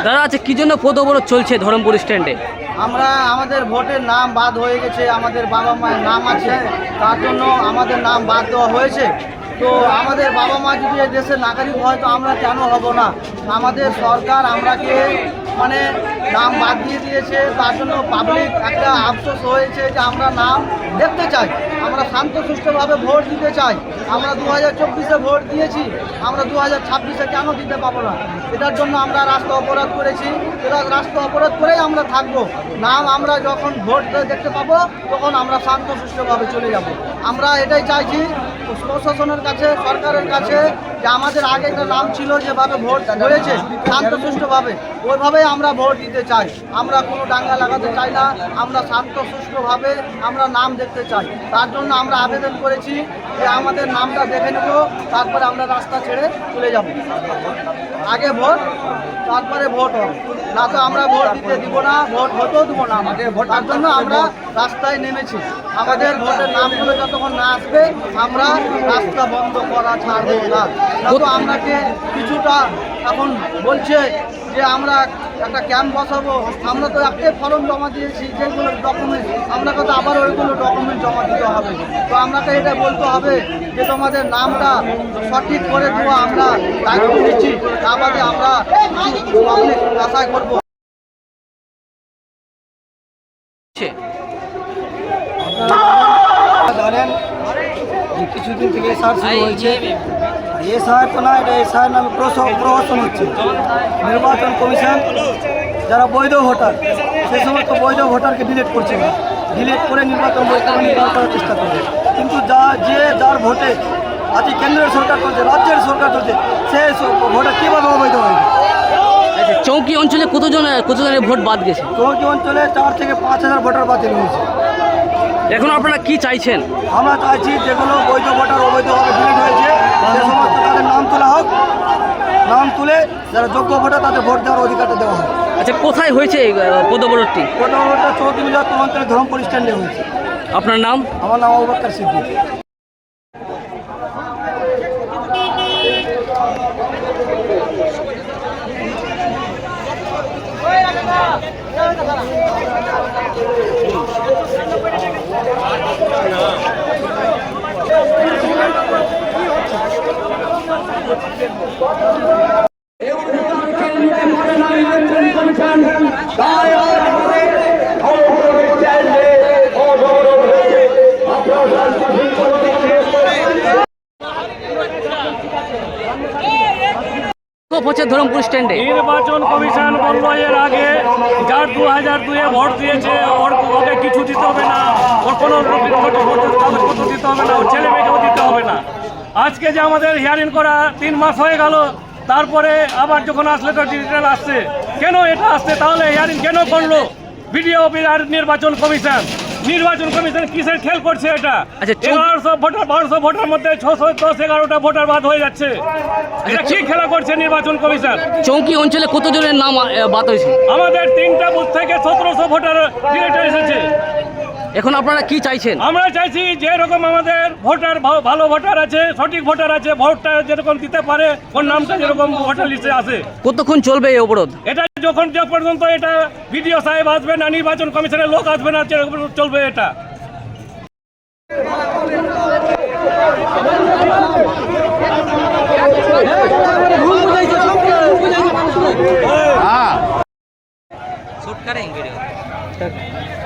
দাদা আচ্ছা কি জন্য পদ অবরোধ চলছে ধরমপুর স্ট্যান্ডে? আমরা আমাদের ভোটের নাম বাদ হয়ে গেছে, আমাদের বাবা মায়ের নাম আছে, তার জন্য আমাদের নাম বাদ দেওয়া হয়েছে। তো আমাদের বাবা মা যদি এই দেশের নাগরিক হয় তো আমরা কেন হব না? আমাদের সরকার আমরাকে মানে নাম বাদ দিয়ে দিয়েছে, তার জন্য পাবলিক একটা আফসোস হয়েছে যে আমরা নাম দেখতে চাই, আমরা শান্তশিষ্টভাবে ভোট দিতে চাই। আমরা 2024-এ ভোট দিয়েছি, আমরা 2026-এ কেন দিতে পাবো না? এটার জন্য আমরা রাস্তা অবরোধ করেছি। এরা রাস্তা অবরোধ করেই আমরা থাকবো। নাম আমরা যখন ভোট দেখতে পাবো তখন আমরা শান্তশিষ্টভাবে চলে যাব। আমরা এটাই চাইছি প্রশাসনের কাছে, সরকারের কাছে, যে আমাদের আগে একটা নাম ছিল যেভাবে ভোট হয়েছে শান্তশিষ্টভাবে, ওইভাবেই আমরা ভোট দিতে চাই। আমরা কোনো দাঙ্গা লাগাতে চাই না, আমরা শান্তশিষ্টভাবে আমরা নাম দেখতে চাই। তার জন্য আমরা আবেদন করেছি যে আমাদের নামটা দেখে নেব, তারপরে আমরা রাস্তা ছেড়ে চলে যাব। আগে ভোট, তারপরে ভোট হবে, না তো আমরা ভোট দিতে দিব না, ভোট হতেও দিব না আমাদের ভোট। তার জন্য আমরা রাস্তায় নেমেছি। আমাদের ভোটের নামগুলো যতক্ষণ না আসবে আমরা রাস্তা বন্ধ করা ছাড়বো না। তো আপনাকে কিছুটা এখন বলছে যে আমরা একটা ক্যাম্প বসাবো, আমরা তো একটাই ফর্ম জমা দিয়েছি, যেগুলো ডকুমেন্ট আপনাকে তো আবার ওইগুলো ডকুমেন্ট জমা দিতে হবে। তো আপনাকে এটা বলতে হবে যে তোমাদের নামটা সঠিক করে দেওয়া আমরা দায়িত্ব নিচ্ছি, তা বাদে আমরা পাবলিক আশায় করবো। জানেন যে কিছুদিন থেকে এসআর শুরু হয়েছে। এসআর তো না, এটা এসআর নামে প্রহসন হচ্ছে। নির্বাচন কমিশন যারা বৈধ ভোটার, সে সমস্ত বৈধ ভোটারকে ডিলিট করছে না, ডিলিট করে নির্বাচন করার চেষ্টা করবে। কিন্তু যার ভোটে আজ কেন্দ্রের সরকার করছে, রাজ্যের সরকার করছে, সে ভোটার কীভাবে অবৈধ হয়ে গেছে? চৌকি অঞ্চলে কতজনের ভোট বাদ গেছে? চৌকি অঞ্চলে 4 থেকে 5,000 ভোটার বাতিল হয়েছে। এখন আপনারা কি চাইছেন? আমরা চাইছি যেগুলো বৈধ ভোটার অবৈধভাবে ডিলিট হয়েছে সে সমস্ত তাদের নাম তোলা হোক, নাম তুলে যারা যোগ্য ভোটার তাদের ভোট দেওয়ার অধিকারটা দেওয়া হয়। আচ্ছা কোথায় হয়েছে এই পদ অবরোধটি? পদ অবরোধটা চৌকি মিলন অঞ্চলে ধরমপুর স্ট্যান্ডে হয়েছে। আপনার নাম? আমার নাম আবু বকর সিদ্দিক। ধরমপুর স্ট্যান্ডে নির্বাচন কমিশন বলল এর আগে যার 2002-এ ভোট দিয়েছে ওকে কিছু দিতে হবে না, ওর কোনো কাগজপত্র দিতে হবে না, ওর ছেলে মেয়েকেও দিতে হবে না। আজকে যে আমাদের হিয়ারিং করা 3 মাস হয়ে গেল, তারপরে আবার যখন আসলে তো ডিজিটাল আসছে, কেন এটা আসছে? তাহলে হিয়ারিং কেন করলো ভিডিও আর নির্বাচন কমিশন কিসের খেল করছে এটা? 1100 ভোটার মধ্যে 610-11টা ভোটার বাদ হয়ে যাচ্ছে। এটা কি খেলা করছে নির্বাচন কমিশন? চৌকি অঞ্চলে কতজনের নাম বাদ হয়েছে? আমাদের 3টা বুথ থেকে 1700 ভোটার ডিলিট এসেছে। এখন আপনারা কি চাইছেন? আমরা চাইছি যে এরকম আমাদের ভোটার ভালো ভোটার আছে, সঠিক ভোটার আছে, ভোটটা যেরকম দিতে পারে, ওর নামটা যেরকম ভোটার লিস্টে আছে। কতক্ষণ চলবে এই অবরোধ? এটা যখন যে পর্যন্ত এটা বিডিও সাহেব আসবে না, নির্বাচন কমিশনের লোক আসবে না, চলবে এটা। शूट करेंगे वीडियो।